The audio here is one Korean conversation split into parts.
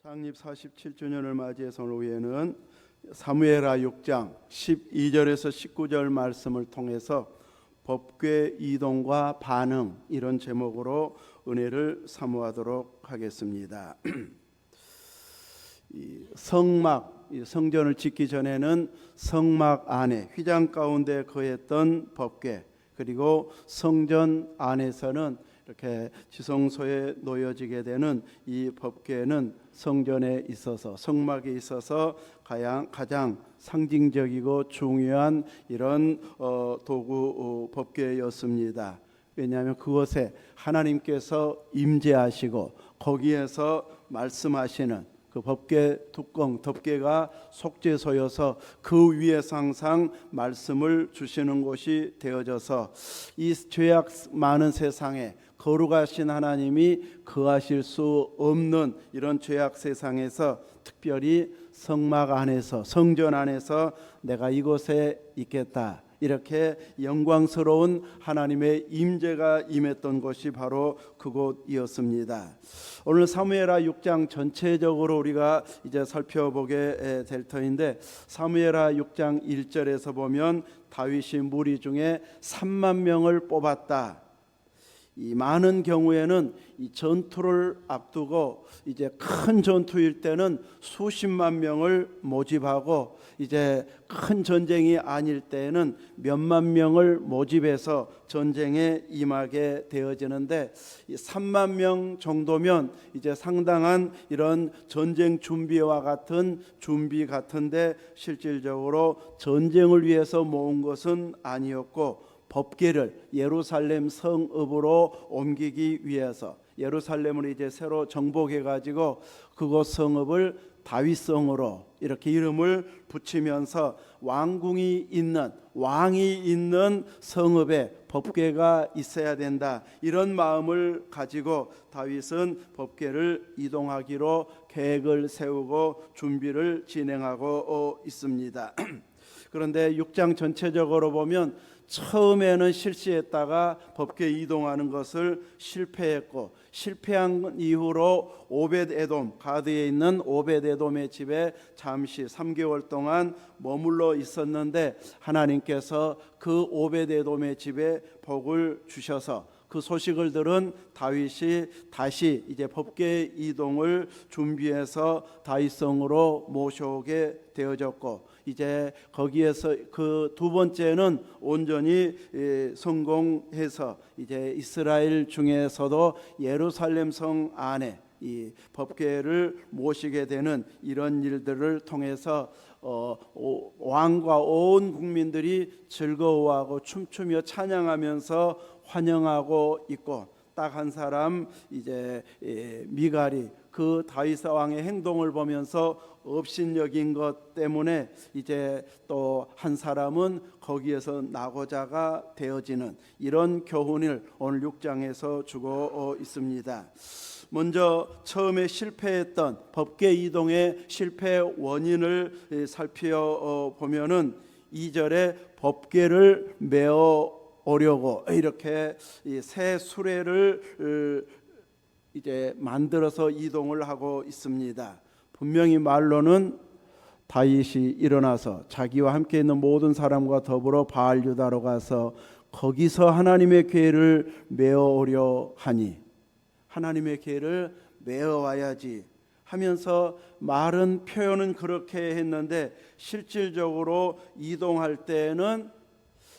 창립 47주년을 맞이해서 오후에는 사무엘하 6장 12절에서 19절 말씀을 통해서 법궤 이동과 반응, 이런 제목으로 은혜를 사모하도록 하겠습니다. 성막, 성전을 짓기 전에는 성막 안에 휘장 가운데 거했던 법궤, 그리고 성전 안에서는 이렇게 지성소에 놓여지게 되는 이 법궤는 성전에 있어서, 성막에 있어서 가장 상징적이고 중요한 이런 도구 법궤였습니다. 왜냐하면 그것에 하나님께서 임재하시고 거기에서 말씀하시는 그 법궤 뚜껑, 덮개가 속죄소여서 그 위에서 항상 말씀을 주시는 곳이 되어져서 이 죄악 많은 세상에 거룩하신 하나님이 거하실 수 없는 이런 죄악 세상에서 특별히 성막 안에서, 성전 안에서 내가 이곳에 있겠다, 이렇게 영광스러운 하나님의 임재가 임했던 곳이 바로 그곳이었습니다. 오늘 사무엘하 6장 전체적으로 우리가 이제 살펴보게 될 터인데, 사무엘하 6장 1절에서 보면 다윗이 무리 중에 3만 명을 뽑았다. 이 많은 경우에는 이 전투를 앞두고 이제 큰 전투일 때는 수십만 명을 모집하고, 이제 큰 전쟁이 아닐 때에는 몇만 명을 모집해서 전쟁에 임하게 되어지는데, 이 3만 명 정도면 이제 상당한 이런 전쟁 준비와 같은 준비 같은데, 실질적으로 전쟁을 위해서 모은 것은 아니었고, 법궤를 예루살렘 성읍으로 옮기기 위해서, 예루살렘을 이제 새로 정복해 가지고 그곳 성읍을 다윗성으로 이렇게 이름을 붙이면서 왕궁이 있는, 왕이 있는 성읍에 법궤가 있어야 된다, 이런 마음을 가지고 다윗은 법궤를 이동하기로 계획을 세우고 준비를 진행하고 있습니다. 그런데 6장 전체적으로 보면 처음에는 실시했다가 법궤 이동하는 것을 실패했고, 실패한 이후로 오벳에돔, 가드에 있는 오벳에돔의 집에 잠시 3개월 동안 머물러 있었는데, 하나님께서 그 오벳에돔의 집에 복을 주셔서 그 소식을 들은 다윗이 다시 이제 법궤 이동을 준비해서 다윗성으로 모셔오게 되어졌고, 이제 거기에서 그 두 번째는 온전히 성공해서 이제 이스라엘 중에서도 예루살렘 성 안에 이 법궤를 모시게 되는 이런 일들을 통해서 왕과 온 국민들이 즐거워하고 춤추며 찬양하면서 환영하고 있고, 딱 한 사람 이제 미갈이 그 다윗 왕의 행동을 보면서 업신여긴 것 때문에 이제 또 한 사람은 거기에서 낙오자가 되어지는 이런 교훈을 오늘 6장에서 주고 있습니다. 먼저 처음에 실패했던 법궤 이동의 실패 원인을 살펴보면은 2절에 법궤를 메어 오려고 이렇게 새 수레를 이제 만들어서 이동을 하고 있습니다. 분명히 말로는 다윗이 일어나서 자기와 함께 있는 모든 사람과 더불어 바알 유다로 가서 거기서 하나님의 궤를 메어 오려 하니, 하나님의 궤를 메어 와야지 하면서 말은, 표현은 그렇게 했는데, 실질적으로 이동할 때는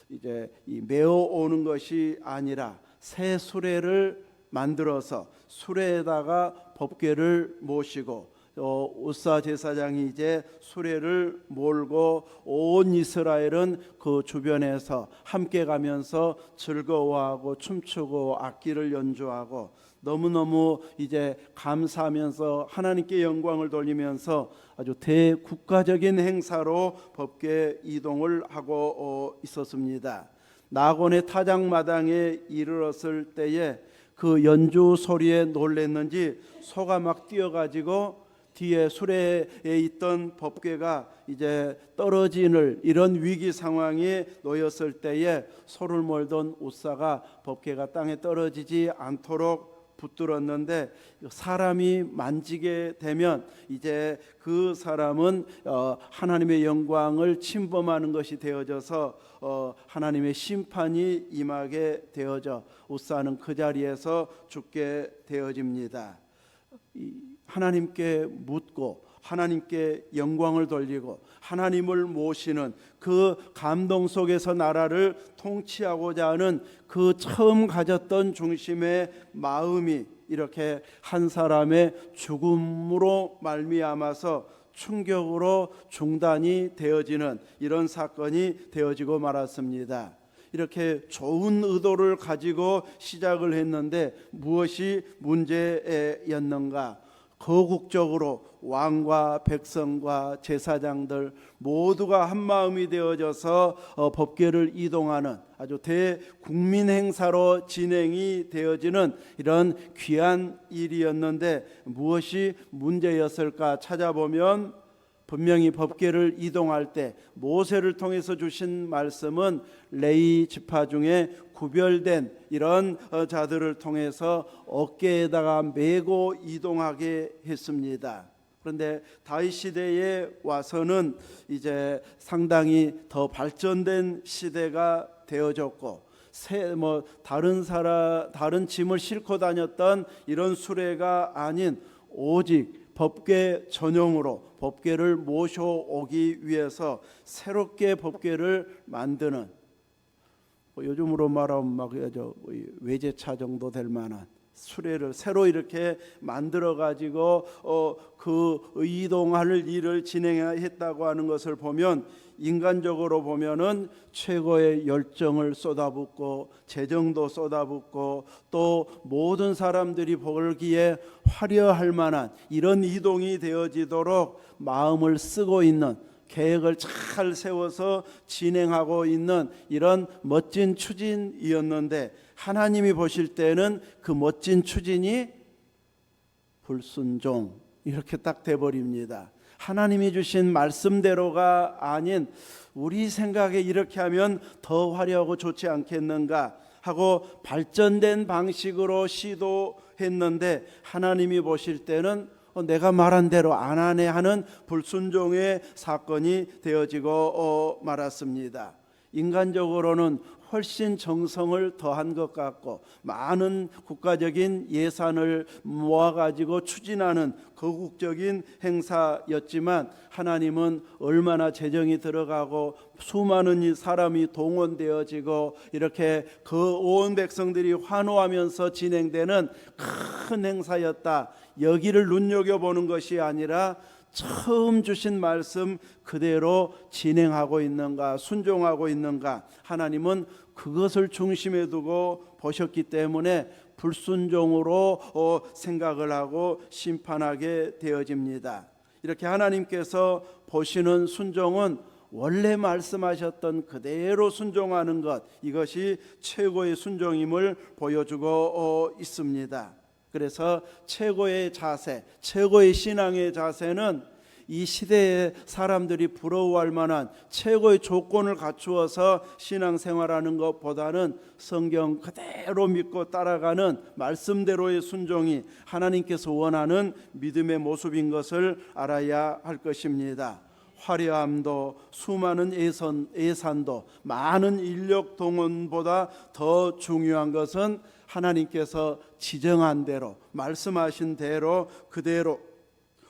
이제 이 메어 오는 것이 아니라 새 수레를 만들어서 수레에다가 법궤를 모시고, 우사 제사장이 이제 수레를 몰고 온 이스라엘은 그 주변에서 함께 가면서 즐거워하고 춤추고 악기를 연주하고 너무너무 이제 감사하면서 하나님께 영광을 돌리면서 아주 대국가적인 행사로 법궤 이동을 하고 있었습니다. 나곤의 타작마당에 이르렀을 때에 그 연주 소리에 놀랐는지 소가 막 뛰어가지고 뒤에 수레에 있던 법궤가 이제 떨어지는 이런 위기 상황에 놓였을 때에 소를 몰던 우사가 법궤가 땅에 떨어지지 않도록 붙들었는데 사람이 만지게 되면 이제 그 사람은 하나님의 영광을 침범하는 것이 되어져서 하나님의 심판이 임하게 되어져 웃사는 그 자리에서 죽게 되어집니다. 하나님께 묻고 하나님께 영광을 돌리고 하나님을 모시는 그 감동 속에서 나라를 통치하고자 하는 그 처음 가졌던 중심의 마음이 이렇게 한 사람의 죽음으로 말미암아서 충격으로 중단이 되어지는 이런 사건이 되어지고 말았습니다. 이렇게 좋은 의도를 가지고 시작을 했는데 무엇이 문제였는가? 거국적으로 왕과 백성과 제사장들 모두가 한 마음이 되어져서 법궤를 이동하는 아주 대국민 행사로 진행이 되어지는 이런 귀한 일이었는데 무엇이 문제였을까 찾아보면 분명히 법궤를 이동할 때 모세를 통해서 주신 말씀은 레위 지파 중에 구별된 이런 자들을 통해서 어깨에다가 메고 이동하게 했습니다. 그런데 다윗 시대에 와서는 이제 상당히 더 발전된 시대가 되어졌고 다른 짐을 싣고 다녔던 이런 수레가 아닌 오직 법궤 전용으로 법궤를 모셔오기 위해서 새롭게 법궤를 만드는 요즘으로 말하면 외제차 정도 될 만한 수레를 새로 이렇게 만들어 가지고 그 이동할 일을 진행했다고 하는 것을 보면 인간적으로 보면은 최고의 열정을 쏟아붓고 재정도 쏟아붓고 또 모든 사람들이 보기에 화려할 만한 이런 이동이 되어지도록 마음을 쓰고 있는 계획을 잘 세워서 진행하고 있는 이런 멋진 추진이었는데 하나님이 보실 때는 그 멋진 추진이 불순종 이렇게 딱 돼버립니다. 하나님이 주신 말씀대로가 아닌 우리 생각에 이렇게 하면 더 화려하고 좋지 않겠는가 하고 발전된 방식으로 시도했는데 하나님이 보실 때는 내가 말한 대로 안 하네 하는 불순종의 사건이 되어지고 말았습니다. 인간적으로는 훨씬 정성을 더한 것 같고 많은 국가적인 예산을 모아가지고 추진하는 거국적인 행사였지만 하나님은 얼마나 재정이 들어가고 수많은 사람이 동원되어지고 이렇게 그 온 백성들이 환호하면서 진행되는 큰 행사였다. 여기를 눈여겨보는 것이 아니라 처음 주신 말씀 그대로 진행하고 있는가 순종하고 있는가 하나님은 그것을 중심에 두고 보셨기 때문에 불순종으로 생각을 하고 심판하게 되어집니다. 이렇게 하나님께서 보시는 순종은 원래 말씀하셨던 그대로 순종하는 것 이것이 최고의 순종임을 보여주고 있습니다. 그래서 최고의 자세, 최고의 신앙의 자세는 이 시대의 사람들이 부러워할 만한 최고의 조건을 갖추어서 신앙생활하는 것보다는 성경 그대로 믿고 따라가는 말씀대로의 순종이 하나님께서 원하는 믿음의 모습인 것을 알아야 할 것입니다. 화려함도 수많은 예산도 많은 인력 동원보다 더 중요한 것은 하나님께서 지정한 대로 말씀하신 대로 그대로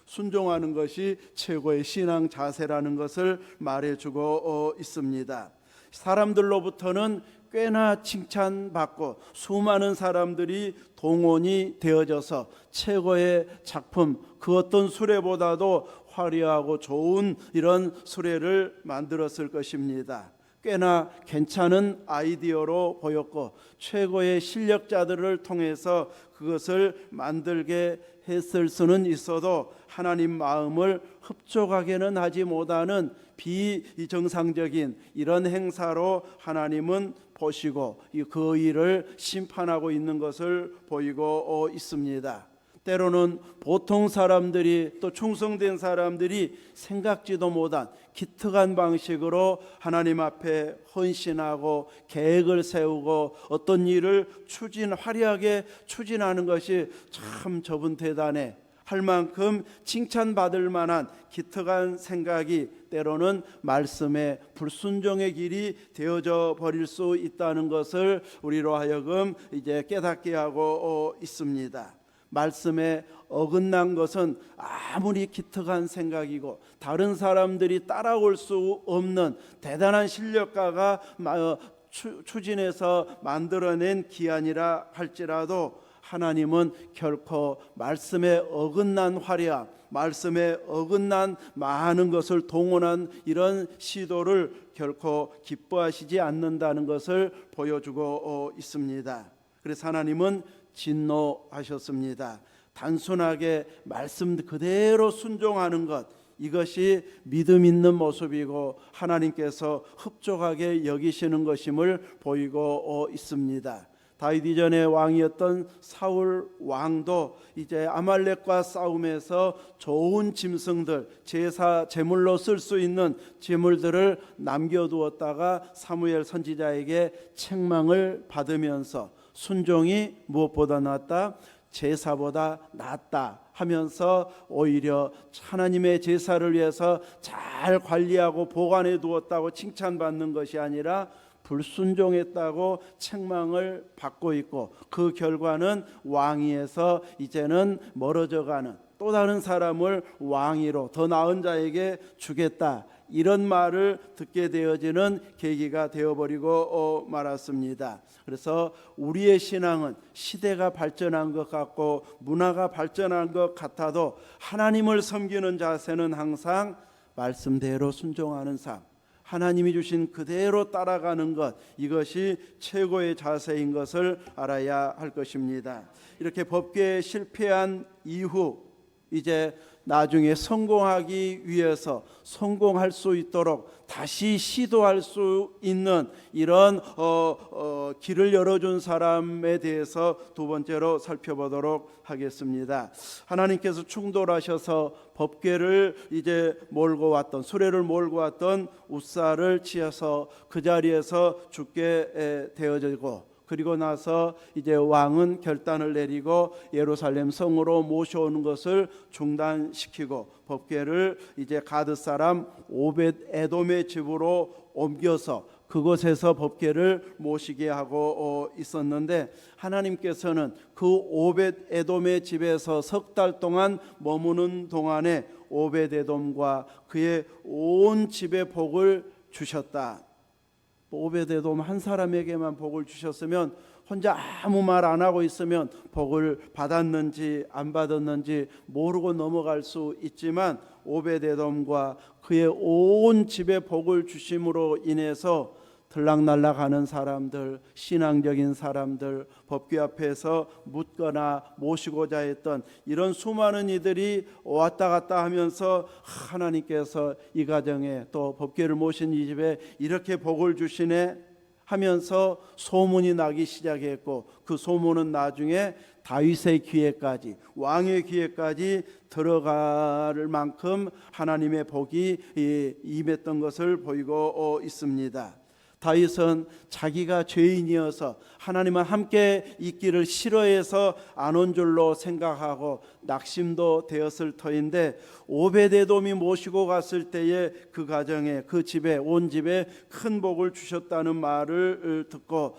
순종하는 것이 최고의 신앙 자세라는 것을 말해주고 있습니다. 사람들로부터는 꽤나 칭찬받고 수많은 사람들이 동원이 되어져서 최고의 작품 그 어떤 수레보다도 화려하고 좋은 이런 수레를 만들었을 것입니다. 꽤나 괜찮은 아이디어로 보였고 최고의 실력자들을 통해서 그것을 만들게 했을 수는 있어도 하나님 마음을 흡족하게는 하지 못하는 비정상적인 이런 행사로 하나님은 보시고 그 일을 심판하고 있는 것을 보이고 있습니다. 때로는 보통 사람들이 또 충성된 사람들이 생각지도 못한 기특한 방식으로 하나님 앞에 헌신하고 계획을 세우고 어떤 일을 화려하게 추진하는 것이 참 저분 대단해 할 만큼 칭찬받을 만한 기특한 생각이 때로는 말씀의 불순종의 길이 되어져 버릴 수 있다는 것을 우리로 하여금 이제 깨닫게 하고 있습니다. 말씀에 어긋난 것은 아무리 기특한 생각이고 다른 사람들이 따라올 수 없는 대단한 실력가가 추진해서 만들어낸 기한이라 할지라도 하나님은 결코 말씀에 어긋난 화려함, 말씀에 어긋난 많은 것을 동원한 이런 시도를 결코 기뻐하시지 않는다는 것을 보여주고 있습니다. 그래서 하나님은 진노하셨습니다. 단순하게 말씀 그대로 순종하는 것, 이것이 믿음 있는 모습이고 하나님께서 흡족하게 여기시는 것임을 보이고 있습니다. 다윗 이전의 왕이었던 사울 왕도 이제 아말렉과 싸움에서 좋은 짐승들, 제물로 쓸 수 있는 제물들을 남겨두었다가 사무엘 선지자에게 책망을 받으면서 순종이 무엇보다 낫다, 제사보다 낫다 하면서 오히려 하나님의 제사를 위해서 잘 관리하고 보관해 두었다고 칭찬받는 것이 아니라 불순종했다고 책망을 받고 있고, 그 결과는 왕위에서 이제는 멀어져가는, 또 다른 사람을 왕위로 더 나은 자에게 주겠다, 이런 말을 듣게 되어지는 계기가 되어버리고 말았습니다. 그래서 우리의 신앙은 시대가 발전한 것 같고 문화가 발전한 것 같아도 하나님을 섬기는 자세는 항상 말씀대로 순종하는 삶, 하나님이 주신 그대로 따라가는 것, 이것이 최고의 자세인 것을 알아야 할 것입니다. 이렇게 법궤에 실패한 이후 이제 나중에 성공하기 위해서 성공할 수 있도록 다시 시도할 수 있는 이런 길을 열어준 사람에 대해서 두 번째로 살펴보도록 하겠습니다. 하나님께서 충돌하셔서 법궤를 이제 몰고 왔던, 수레를 몰고 왔던 웃사를 치어서 그 자리에서 죽게 되어지고, 그리고 나서 이제 왕은 결단을 내리고 예루살렘 성으로 모셔오는 것을 중단시키고 법궤를 이제 가드 사람 오벳 에돔의 집으로 옮겨서 그곳에서 법궤를 모시게 하고 있었는데, 하나님께서는 그 오벳 에돔의 집에서 석 달 동안 머무는 동안에 오벳 에돔과 그의 온 집에 복을 주셨다. 오벳에돔 한 사람에게만 복을 주셨으면, 혼자 아무 말 안 하고 있으면 복을 받았는지 안 받았는지 모르고 넘어갈 수 있지만, 오벳에돔과 그의 온 집에 복을 주심으로 인해서 들락날락하는 사람들, 신앙적인 사람들, 법궤 앞에서 묻거나 모시고자 했던 이런 수많은 이들이 왔다 갔다 하면서 하나님께서 이 가정에, 또 법궤를 모신 이 집에 이렇게 복을 주시네 하면서 소문이 나기 시작했고, 그 소문은 나중에 다윗의 귀에까지, 왕의 귀에까지 들어갈 만큼 하나님의 복이 임했던 것을 보이고 있습니다. 다윗은 자기가 죄인이어서 하나님과 함께 있기를 싫어해서 안 온 줄로 생각하고 낙심도 되었을 터인데, 오벳에돔이 모시고 갔을 때에 그 가정에, 그 집에, 온 집에 큰 복을 주셨다는 말을 듣고,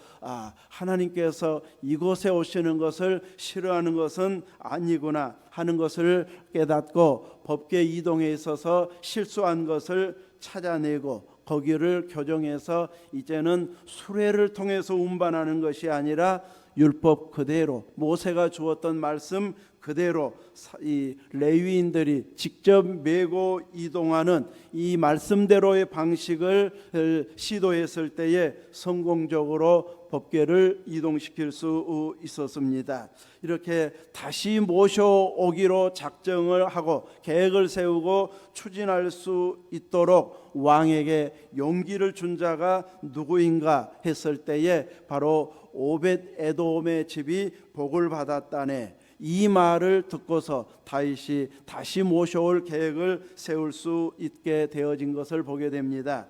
하나님께서 이곳에 오시는 것을 싫어하는 것은 아니구나 하는 것을 깨닫고 법궤 이동에 있어서 실수한 것을 찾아내고 거기를 교정해서 이제는 수레를 통해서 운반하는 것이 아니라 율법 그대로, 모세가 주었던 말씀 그대로 이 레위인들이 직접 메고 이동하는 이 말씀대로의 방식을 시도했을 때에 성공적으로 법궤를 이동시킬 수 있었습니다. 이렇게 다시 모셔오기로 작정을 하고 계획을 세우고 추진할 수 있도록 왕에게 용기를 준 자가 누구인가 했을 때에 바로 오벳 에돔의 집이 복을 받았다네, 이 말을 듣고서 다윗이 다시 모셔올 계획을 세울 수 있게 되어진 것을 보게 됩니다.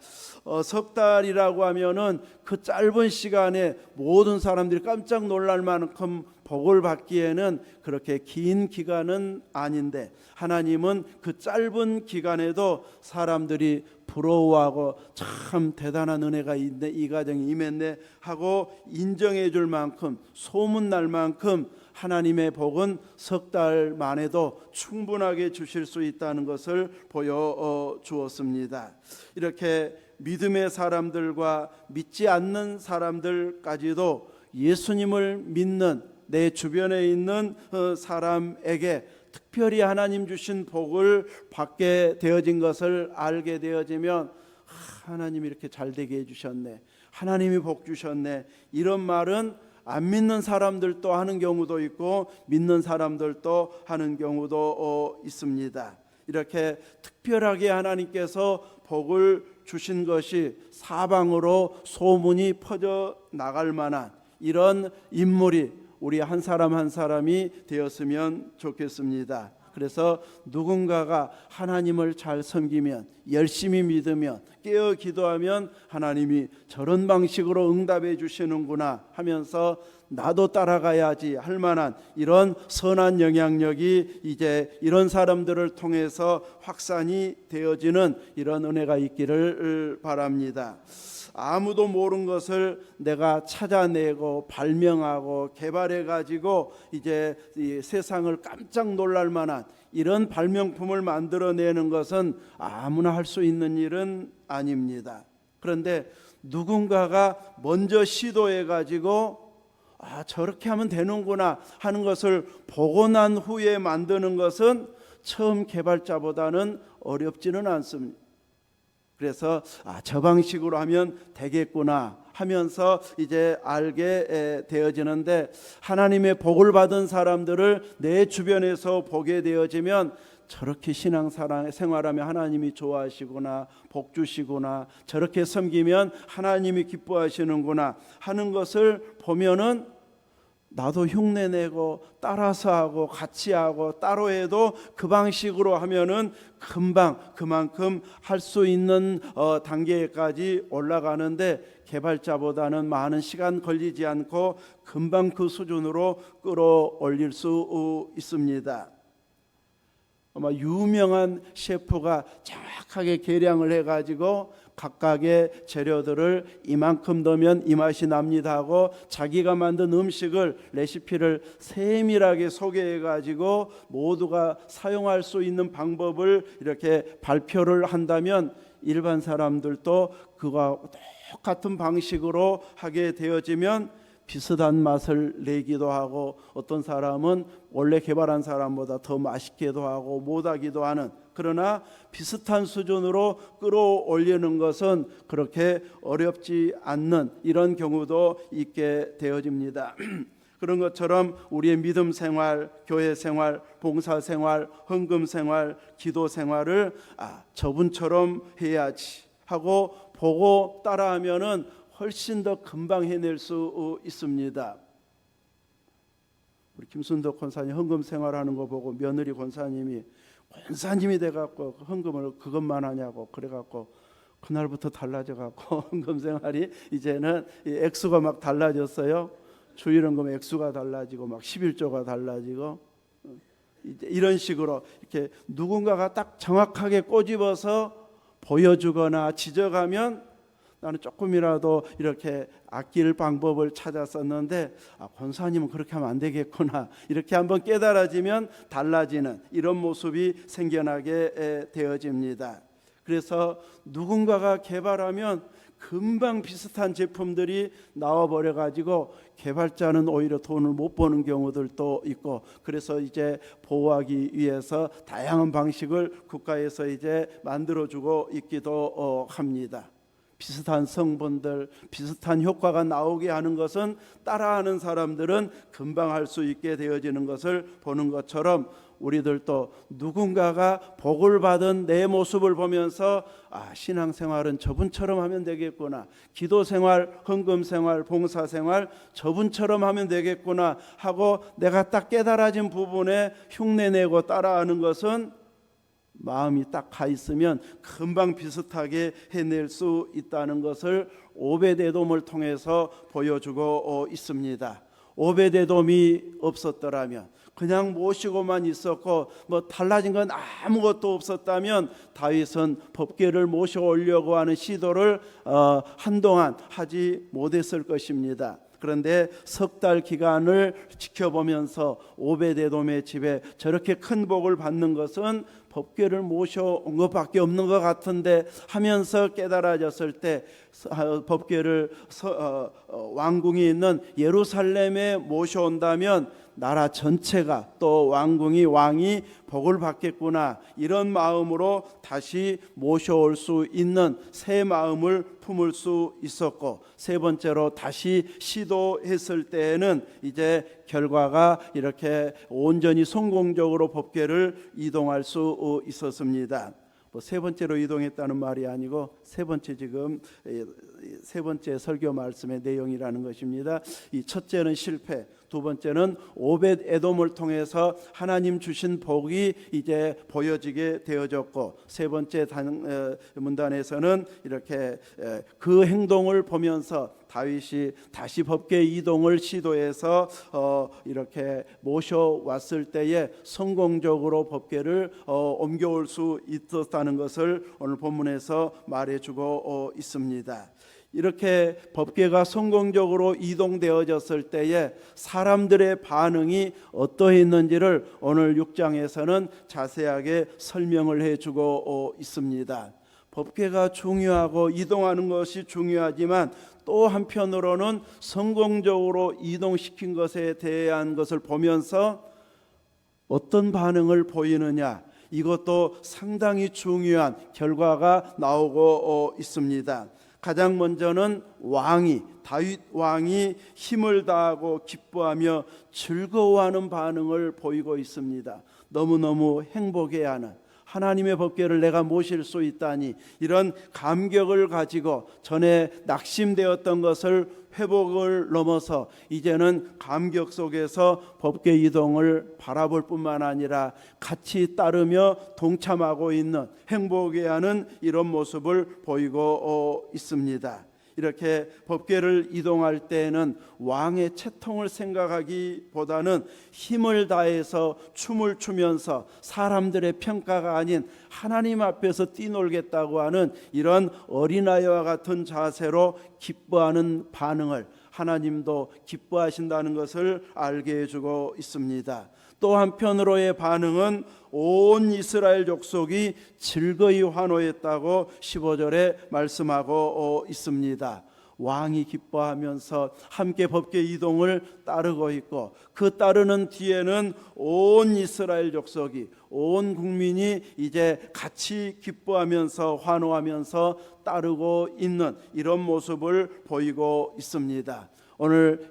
석 달이라고 하면은 그 짧은 시간에 모든 사람들이 깜짝 놀랄 만큼 복을 받기에는 그렇게 긴 기간은 아닌데, 하나님은 그 짧은 기간에도 사람들이 부러워하고 참 대단한 은혜가 있네, 이 가정이 임했네 하고 인정해 줄 만큼, 소문날 만큼 하나님의 복은 석 달 만에도 충분하게 주실 수 있다는 것을 보여주었습니다. 이렇게 믿음의 사람들과 믿지 않는 사람들까지도 예수님을 믿는 내 주변에 있는 사람에게 특별히 하나님 주신 복을 받게 되어진 것을 알게 되어지면, 하나님이 이렇게 잘 되게 해주셨네, 하나님이 복 주셨네, 이런 말은 안 믿는 사람들도 하는 경우도 있고 믿는 사람들도 하는 경우도 있습니다. 이렇게 특별하게 하나님께서 복을 주신 것이 사방으로 소문이 퍼져 나갈 만한 이런 인물이 우리 한 사람 한 사람이 되었으면 좋겠습니다. 그래서 누군가가 하나님을 잘 섬기면, 열심히 믿으면, 깨어 기도하면 하나님이 저런 방식으로 응답해 주시는구나 하면서 나도 따라가야지 할 만한 이런 선한 영향력이 이제 이런 사람들을 통해서 확산이 되어지는 이런 은혜가 있기를 바랍니다. 아무도 모르는 것을 내가 찾아내고 발명하고 개발해 가지고 이제 이 세상을 깜짝 놀랄 만한 이런 발명품을 만들어내는 것은 아무나 할 수 있는 일은 아닙니다. 그런데 누군가가 먼저 시도해 가지고 저렇게 하면 되는구나 하는 것을 보고 난 후에 만드는 것은 처음 개발자보다는 어렵지는 않습니다. 그래서 저 방식으로 하면 되겠구나 하면서 이제 알게 되어지는데, 하나님의 복을 받은 사람들을 내 주변에서 보게 되어지면 저렇게 신앙생활하면 하나님이 좋아하시구나, 복 주시구나, 저렇게 섬기면 하나님이 기뻐하시는구나 하는 것을 보면은 나도 흉내내고 따라서 하고 같이 하고 따로 해도 그 방식으로 하면은 금방 그만큼 할 수 있는 단계까지 올라가는데, 개발자보다는 많은 시간 걸리지 않고 금방 그 수준으로 끌어올릴 수 있습니다. 아마 유명한 셰프가 정확하게 계량을 해가지고 각각의 재료들을 이만큼 넣으면 이 맛이 납니다 하고 자기가 만든 음식을, 레시피를 세밀하게 소개해가지고 모두가 사용할 수 있는 방법을 이렇게 발표를 한다면, 일반 사람들도 그와 똑같은 방식으로 하게 되어지면 비슷한 맛을 내기도 하고, 어떤 사람은 원래 개발한 사람보다 더 맛있게도 하고 못하기도 하는, 그러나 비슷한 수준으로 끌어올리는 것은 그렇게 어렵지 않는 이런 경우도 있게 되어집니다. 그런 것처럼 우리의 믿음 생활, 교회 생활, 봉사 생활, 헌금 생활, 기도 생활을 저분처럼 해야지 하고 보고 따라하면은 훨씬 더 금방 해낼 수 있습니다. 우리 김순덕 권사님 헌금 생활하는 거 보고 며느리 권사님이 돼갖고 헌금을 그것만 하냐고 그래갖고 그날부터 달라져갖고 헌금 생활이 이제는 액수가 막 달라졌어요. 주일헌금 액수가 달라지고 막 11조가 달라지고, 이런 식으로 이렇게 누군가가 딱 정확하게 꼬집어서 보여주거나 지적하면 나는 조금이라도 이렇게 아낄 방법을 찾았었는데, 권사님은 그렇게 하면 안 되겠구나, 이렇게 한번 깨달아지면 달라지는 이런 모습이 생겨나게 되어집니다. 그래서 누군가가 개발하면 금방 비슷한 제품들이 나와버려 가지고 개발자는 오히려 돈을 못 버는 경우들도 있고, 그래서 이제 보호하기 위해서 다양한 방식을 국가에서 이제 만들어주고 있기도 합니다. 비슷한 성분들, 비슷한 효과가 나오게 하는 것은 따라하는 사람들은 금방 할 수 있게 되어지는 것을 보는 것처럼, 우리들도 누군가가 복을 받은 내 모습을 보면서 신앙생활은 저분처럼 하면 되겠구나, 기도생활, 헌금생활, 봉사생활 저분처럼 하면 되겠구나 하고 내가 딱 깨달아진 부분에 흉내내고 따라하는 것은 마음이 딱 가 있으면 금방 비슷하게 해낼 수 있다는 것을 오벳에돔을 통해서 보여주고 있습니다. 오벳에돔이 없었더라면, 그냥 모시고만 있었고 뭐 달라진 건 아무것도 없었다면 다윗은 법궤를 모셔오려고 하는 시도를 한동안 하지 못했을 것입니다. 그런데 석 달 기간을 지켜보면서 오벳에돔의 집에 저렇게 큰 복을 받는 것은 법궤를 모셔온 것밖에 없는 것 같은데 하면서 깨달아졌을 때 법궤를 왕궁이 있는 예루살렘에 모셔온다면 나라 전체가 또 왕이 복을 받겠구나, 이런 마음으로 다시 모셔올 수 있는 새 마음을 품을 수 있었고, 세 번째로 다시 시도했을 때에는 이제 결과가 이렇게 온전히 성공적으로 법궤를 이동할 수 있었습니다. 세 번째로 이동했다는 말이 아니고 세 번째 설교 말씀의 내용이라는 것입니다. 이 첫째는 실패, 두 번째는 오벳에돔을 통해서 하나님 주신 복이 이제 보여지게 되어졌고, 세 번째 문단에서는 이렇게 그 행동을 보면서 다윗이 다시 법궤 이동을 시도해서 이렇게 모셔왔을 때에 성공적으로 법궤를 옮겨올 수 있었다는 것을 오늘 본문에서 말해주고 있습니다. 이렇게 법궤가 성공적으로 이동되어졌을 때에 사람들의 반응이 어떠했는지를 오늘 6장에서는 자세하게 설명을 해주고 있습니다. 법궤가 중요하고 이동하는 것이 중요하지만 또 한편으로는 성공적으로 이동시킨 것에 대한 것을 보면서 어떤 반응을 보이느냐, 이것도 상당히 중요한 결과가 나오고 있습니다. 가장 먼저는 다윗 왕이 힘을 다하고 기뻐하며 즐거워하는 반응을 보이고 있습니다. 너무너무 행복해하는, 하나님의 법궤를 내가 모실 수 있다니, 이런 감격을 가지고 전에 낙심되었던 것을 회복을 넘어서 이제는 감격 속에서 법궤 이동을 바라볼 뿐만 아니라 같이 따르며 동참하고 있는, 행복해하는 이런 모습을 보이고 있습니다. 이렇게 법궤를 이동할 때에는 왕의 채통을 생각하기보다는 힘을 다해서 춤을 추면서 사람들의 평가가 아닌 하나님 앞에서 뛰놀겠다고 하는 이런 어린아이와 같은 자세로 기뻐하는 반응을 하나님도 기뻐하신다는 것을 알게 해주고 있습니다. 또 한편으로의 반응은 온 이스라엘 족속이 즐거이 환호했다고 15절에 말씀하고 있습니다. 왕이 기뻐하면서 함께 법궤 이동을 따르고 있고, 그 따르는 뒤에는 온 이스라엘 족속이, 온 국민이 이제 같이 기뻐하면서 환호하면서 따르고 있는 이런 모습을 보이고 있습니다. 오늘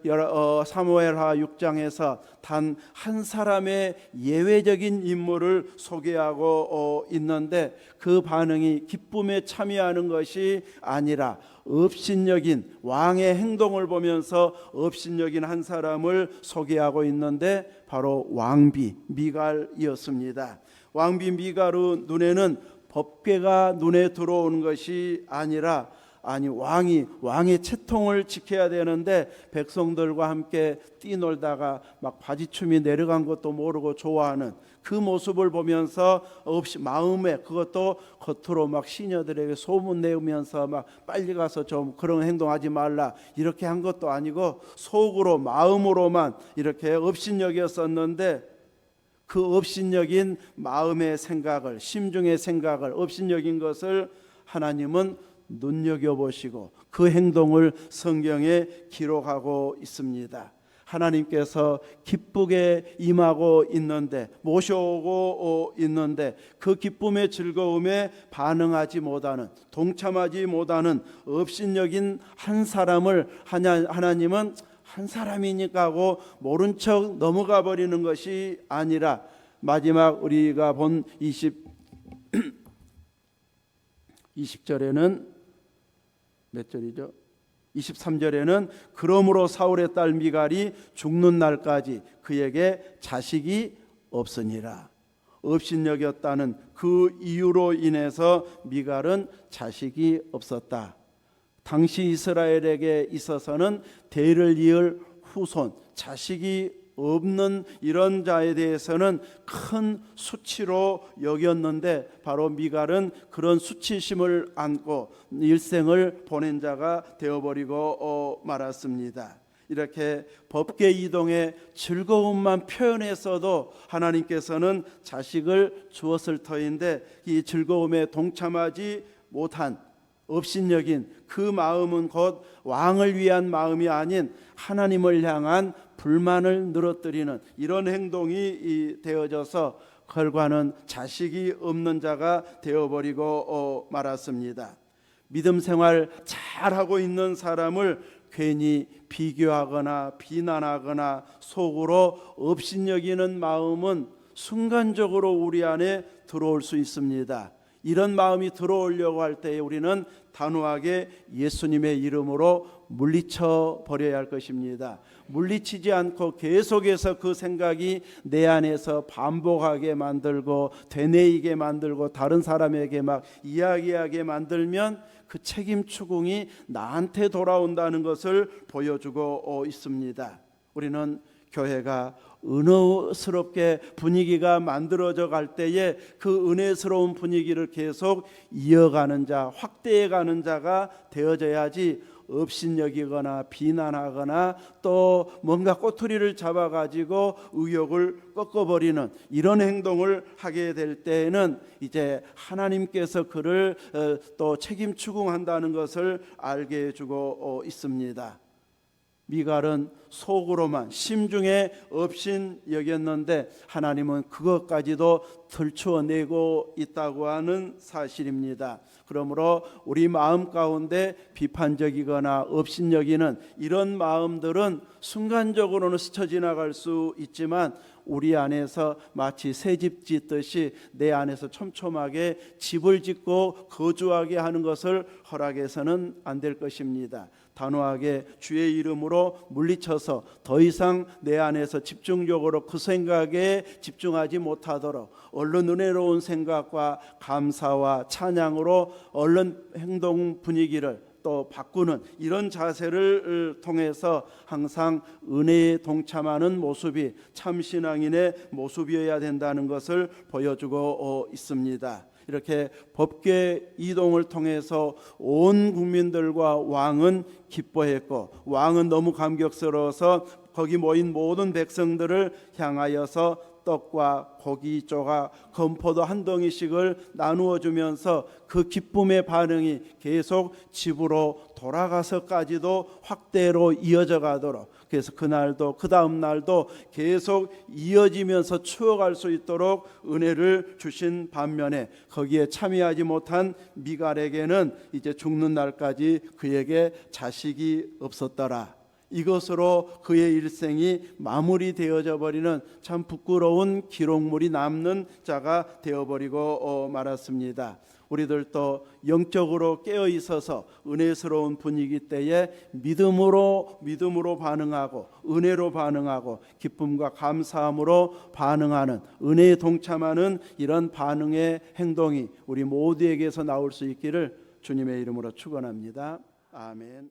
사무엘하 6장에서 단 한 사람의 예외적인 인물을 소개하고 있는데, 그 반응이 기쁨에 참여하는 것이 아니라 업신여긴, 왕의 행동을 보면서 업신여긴 한 사람을 소개하고 있는데 바로 왕비 미갈이었습니다. 왕비 미갈의 눈에는 법궤가 눈에 들어오는 것이 아니라, 왕의 채통을 지켜야 되는데 백성들과 함께 뛰놀다가 막 바지춤이 내려간 것도 모르고 좋아하는 그 모습을 보면서 마음에, 그것도 겉으로 막 시녀들에게 소문 내면서 막 빨리 가서 좀 그런 행동하지 말라 이렇게 한 것도 아니고 속으로, 마음으로만 이렇게 업신여겼었는데, 그 업신여긴 마음의 생각을, 심중의 생각을, 업신여긴 것을 하나님은 눈여겨보시고 그 행동을 성경에 기록하고 있습니다. 하나님께서 기쁘게 임하고 있는데, 모셔오고 있는데, 그 기쁨의 즐거움에 반응하지 못하는, 동참하지 못하는 업신여긴 한 사람을 하나님은 한 사람이니까 하고 모른 척 넘어가 버리는 것이 아니라 마지막 우리가 본 20절에는 몇 절이죠? 23절에는 그러므로 사울의 딸 미갈이 죽는 날까지 그에게 자식이 없으니라. 업신여겼다는 그 이유로 인해서 미갈은 자식이 없었다. 당시 이스라엘에게 있어서는 대를 이을 후손, 자식이 없는 이런 자에 대해서는 큰 수치로 여겼는데 바로 미갈은 그런 수치심을 안고 일생을 보낸 자가 되어버리고 말았습니다. 이렇게 법계 이동의 즐거움만 표현했어도 하나님께서는 자식을 주었을 터인데 이 즐거움에 동참하지 못한 업신여긴 그 마음은 곧 왕을 위한 마음이 아닌 하나님을 향한 불만을 늘어뜨리는 이런 행동이 되어져서 결과는 자식이 없는 자가 되어버리고 말았습니다. 믿음 생활 잘하고 있는 사람을 괜히 비교하거나 비난하거나 속으로 업신여기는 마음은 순간적으로 우리 안에 들어올 수 있습니다. 이런 마음이 들어오려고 할 때에 우리는 단호하게 예수님의 이름으로 물리쳐 버려야 할 것입니다. 물리치지 않고 계속해서 그 생각이 내 안에서 반복하게 만들고 되뇌이게 만들고 다른 사람에게 막 이야기하게 만들면 그 책임 추궁이 나한테 돌아온다는 것을 보여주고 있습니다. 우리는 교회가 은혜스럽게 분위기가 만들어져 갈 때에 그 은혜스러운 분위기를 계속 이어가는 자, 확대해가는 자가 되어져야지 업신여기거나 비난하거나 또 뭔가 꼬투리를 잡아가지고 의욕을 꺾어버리는 이런 행동을 하게 될 때에는 이제 하나님께서 그를 또 책임 추궁한다는 것을 알게 해주고 있습니다. 미갈은 속으로만 심중에 업신 여겼는데 하나님은 그것까지도 들추어내고 있다고 하는 사실입니다. 그러므로 우리 마음 가운데 비판적이거나 업신 여기는 이런 마음들은 순간적으로는 스쳐 지나갈 수 있지만 우리 안에서 마치 새집 짓듯이 내 안에서 촘촘하게 집을 짓고 거주하게 하는 것을 허락해서는 안 될 것입니다. 단호하게 주의 이름으로 물리쳐서 더 이상 내 안에서 집중적으로 그 생각에 집중하지 못하도록 얼른 은혜로운 생각과 감사와 찬양으로 얼른 행동 분위기를 또 바꾸는 이런 자세를 통해서 항상 은혜에 동참하는 모습이 참 신앙인의 모습이어야 된다는 것을 보여주고 있습니다. 이렇게 법궤 이동을 통해서 온 국민들과 왕은 기뻐했고 왕은 너무 감격스러워서 거기 모인 모든 백성들을 향하여서 떡과 고기 조각, 건포도 한 덩이씩을 나누어 주면서 그 기쁨의 반응이 계속 집으로 돌아가서까지도 확대로 이어져 가도록, 그래서 그날도 그 다음 날도 계속 이어지면서 추억할 수 있도록 은혜를 주신 반면에 거기에 참여하지 못한 미갈에게는 이제 죽는 날까지 그에게 자식이 없었더라. 이것으로 그의 일생이 마무리되어져 버리는 참 부끄러운 기록물이 남는 자가 되어버리고 말았습니다. 우리들도 영적으로 깨어 있어서 은혜스러운 분위기 때에 믿음으로 반응하고 은혜로 반응하고 기쁨과 감사함으로 반응하는, 은혜에 동참하는 이런 반응의 행동이 우리 모두에게서 나올 수 있기를 주님의 이름으로 축원합니다. 아멘.